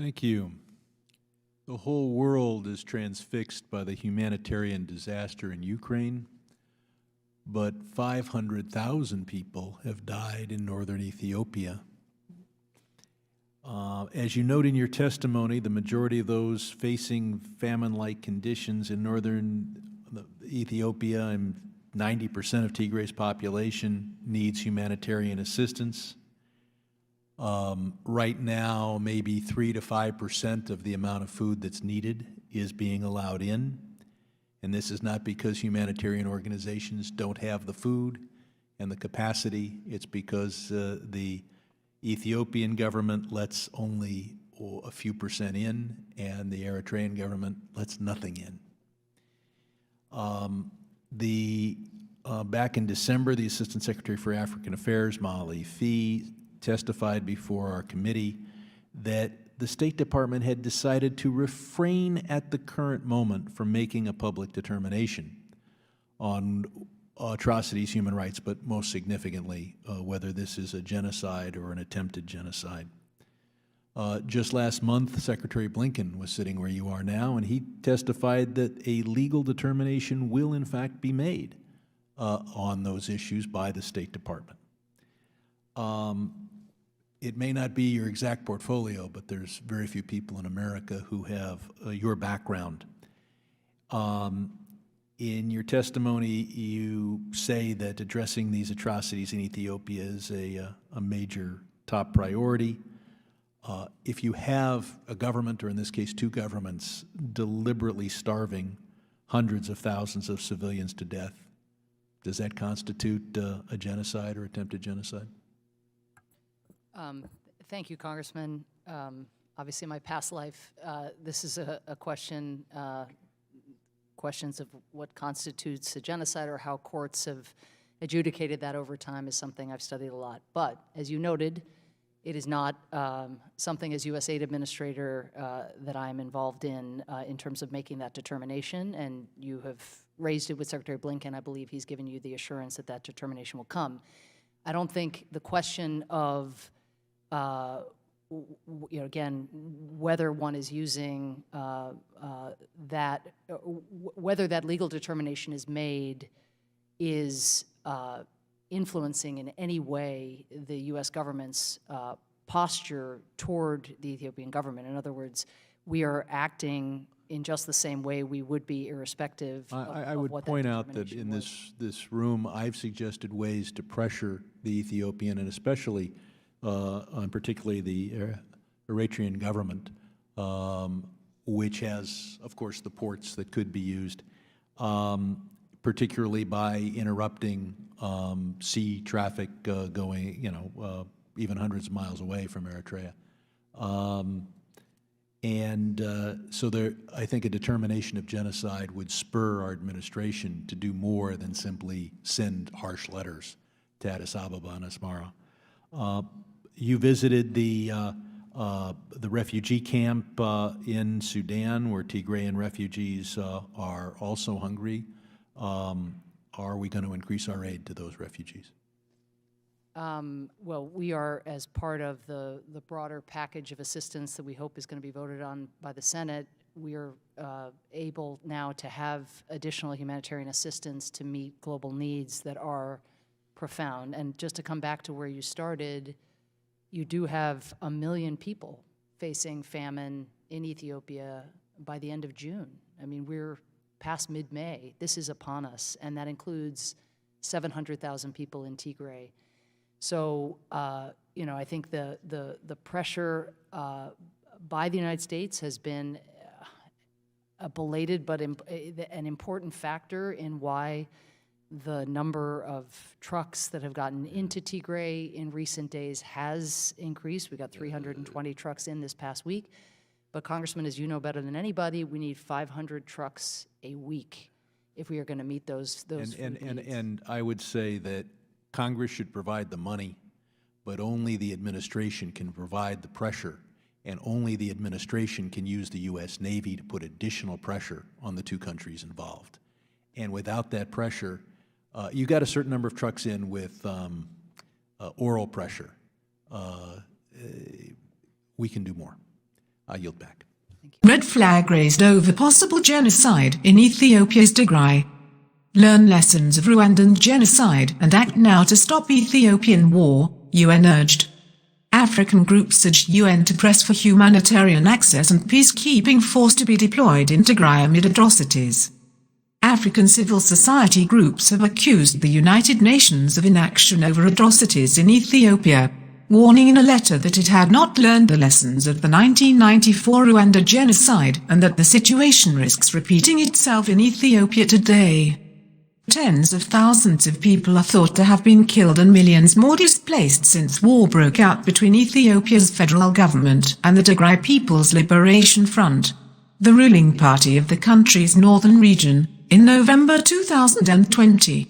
Thank you. The whole world is transfixed by the humanitarian disaster in Ukraine, but 500,000 people have died in northern Ethiopia. As you note in your testimony, the majority of those facing famine-like conditions in northern Ethiopia, and 90% of Tigray's population needs humanitarian assistance. Right now, maybe 3 to 5% of the amount of food that's needed is being allowed in. And this is not because humanitarian organizations don't have the food and the capacity. It's because the Ethiopian government lets only a few percent in, and the Eritrean government lets nothing in. Back in December, the Assistant Secretary for African Affairs, Maali Fee, testified before our committee that the State Department had decided to refrain at the current moment from making a public determination on atrocities, human rights, but most significantly, whether this is a genocide or an attempted genocide. Just last month, Secretary Blinken was sitting where you are now, and he testified that a legal determination will in fact be made on those issues by the State Department. It may not be your exact portfolio, but there's very few people in America who have your background. In your testimony, you say that addressing these atrocities in Ethiopia is a major top priority. If you have a government, or in this case two governments, deliberately starving hundreds of thousands of civilians to death, does that constitute a genocide or attempted genocide? Thank you, Congressman. Obviously, in my past life, this is a question, questions of what constitutes a genocide or how courts have adjudicated that over time is something I've studied a lot. But as you noted, it is not something as U.S. aid administrator that I'm involved in terms of making that determination, and you have raised it with Secretary Blinken. I believe he's given you the assurance that that determination will come. I don't think the question of again, whether one is using whether that legal determination is made is influencing in any way the U.S. government's posture toward the Ethiopian government. In other words, we are acting in just the same way we would be irrespective of I would point out that in this room, I've suggested ways to pressure the Ethiopian and especially on particularly the Eritrean government, which has, of course, the ports that could be used, particularly by interrupting sea traffic going, even hundreds of miles away from Eritrea. So I think a determination of genocide would spur our administration to do more than simply send harsh letters to Addis Ababa and Asmara. You visited the refugee camp in Sudan, where Tigrayan refugees are also hungry. Are we going to increase our aid to those refugees? Well, we are, as part of the broader package of assistance that we hope is going to be voted on by the Senate, we are able now to have additional humanitarian assistance to meet global needs that are profound. And just to come back to where you started, you do have 1 million people facing famine in Ethiopia by the end of June. I mean, we're past mid-May. This is upon us, and that includes 700,000 people in Tigray. So, I think the pressure by the United States has been a belated but an important factor in why the number of trucks that have gotten into Tigray in recent days has increased. We got 320 trucks in this past week. But Congressman, as you know better than anybody, we need 500 trucks a week if we are going to meet those needs. And I would say that Congress should provide the money, but only the administration can provide the pressure, and only the administration can use the U.S. Navy to put additional pressure on the two countries involved. And without that pressure, you got a certain number of trucks in with oral pressure. We can do more. I yield back. Red flag raised over possible genocide in Ethiopia's Tigray. Learn lessons of Rwandan genocide and act now to stop Ethiopian war, UN urged. African groups urged UN to press for humanitarian access and peacekeeping force to be deployed in Tigray amid atrocities. African civil society groups have accused the United Nations of inaction over atrocities in Ethiopia, warning in a letter that it had not learned the lessons of the 1994 Rwanda genocide and that the situation risks repeating itself in Ethiopia today. Tens of thousands of people are thought to have been killed and millions more displaced since war broke out between Ethiopia's federal government and the Tigray People's Liberation Front, the ruling party of the country's northern region, in November 2020.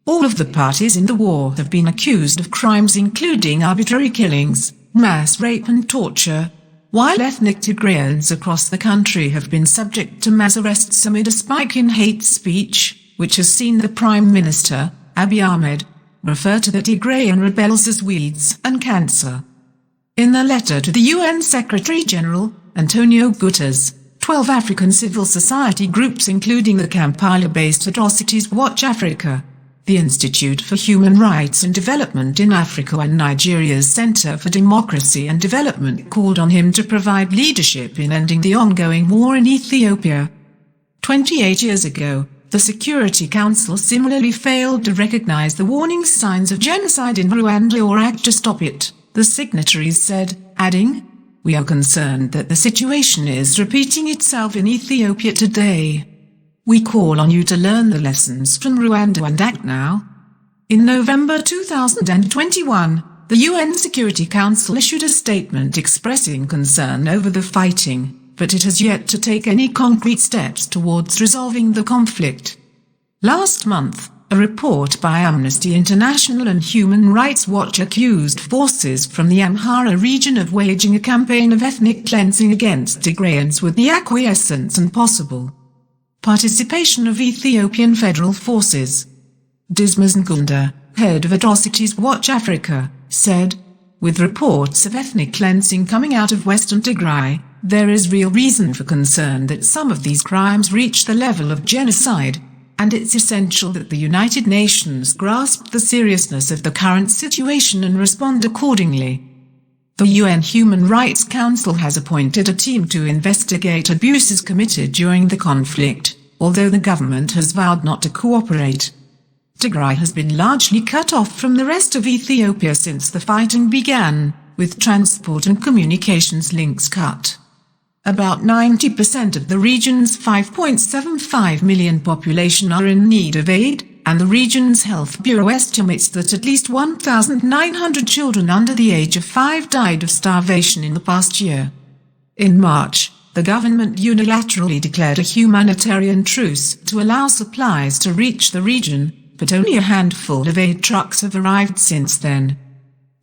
All of the parties in the war have been accused of crimes including arbitrary killings, mass rape and torture, while ethnic Tigrayans across the country have been subject to mass arrests amid a spike in hate speech, which has seen the Prime Minister, Abiy Ahmed, refer to the Tigrayan rebels as weeds and cancer. In a letter to the UN Secretary-General, Antonio Guterres, 12 African civil society groups including the Kampala-based Atrocities Watch Africa, the Institute for Human Rights and Development in Africa and Nigeria's Center for Democracy and Development called on him to provide leadership in ending the ongoing war in Ethiopia. 28 years ago, the Security Council similarly failed to recognize the warning signs of genocide in Rwanda or act to stop it, the signatories said, adding, "We are concerned that the situation is repeating itself in Ethiopia today. We call on you to learn the lessons from Rwanda and act now." In November 2021, the UN Security Council issued a statement expressing concern over the fighting, but it has yet to take any concrete steps towards resolving the conflict. Last month, a report by Amnesty International and Human Rights Watch accused forces from the Amhara region of waging a campaign of ethnic cleansing against Tigrayans with the acquiescence and possible participation of Ethiopian federal forces. Dismas Ngunda, head of Atrocities Watch Africa, said, "With reports of ethnic cleansing coming out of Western Tigray, there is real reason for concern that some of these crimes reach the level of genocide, and it's essential that the United Nations grasp the seriousness of the current situation and respond accordingly." The UN Human Rights Council has appointed a team to investigate abuses committed during the conflict, although the government has vowed not to cooperate. Tigray has been largely cut off from the rest of Ethiopia since the fighting began, with transport and communications links cut. About 90% of the region's 5.75 million population are in need of aid, and the region's health bureau estimates that at least 1,900 children under the age of 5 died of starvation in the past year. In March, the government unilaterally declared a humanitarian truce to allow supplies to reach the region, but only a handful of aid trucks have arrived since then.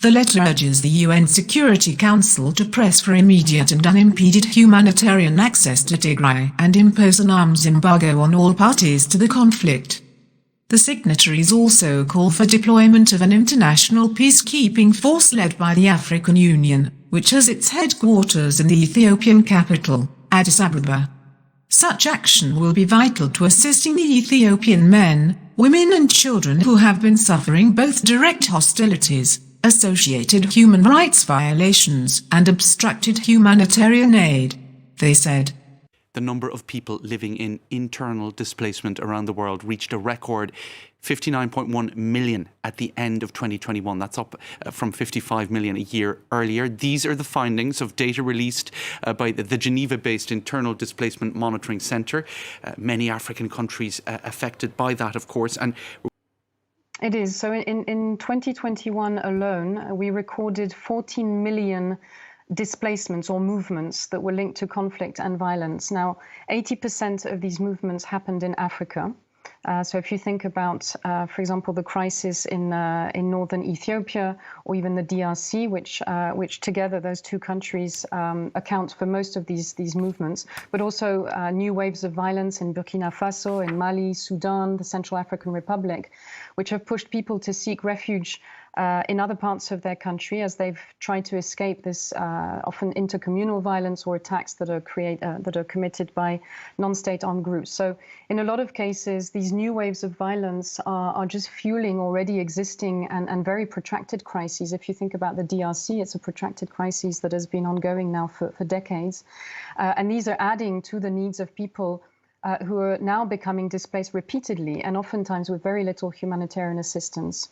The letter urges the UN Security Council to press for immediate and unimpeded humanitarian access to Tigray and impose an arms embargo on all parties to the conflict. The signatories also call for deployment of an international peacekeeping force led by the African Union, which has its headquarters in the Ethiopian capital, Addis Ababa. Such action will be vital to assisting the Ethiopian men, women and children who have been suffering both direct hostilities, associated human rights violations and obstructed humanitarian aid, they said. The number of people living in internal displacement around the world reached a record 59.1 million at the end of 2021. That's up from 55 million a year earlier. These are the findings of data released by the Geneva-based Internal Displacement Monitoring Centre. Many African countries affected by that, of course. And it is. So in 2021 alone, we recorded 14 million displacements or movements that were linked to conflict and violence. Now, 80% of these movements happened in Africa. So if you think about, for example, the crisis in northern Ethiopia, or even the DRC, which together those two countries account for most of these movements, but also new waves of violence in Burkina Faso, in Mali, Sudan, the Central African Republic, which have pushed people to seek refuge in other parts of their country as they've tried to escape this often intercommunal violence or attacks that are committed by non-state armed groups. So in a lot of cases, these new waves of violence are just fueling already existing and very protracted crises. If you think about the DRC, it's a protracted crisis that has been ongoing now for decades. And these are adding to the needs of people who are now becoming displaced repeatedly and oftentimes with very little humanitarian assistance.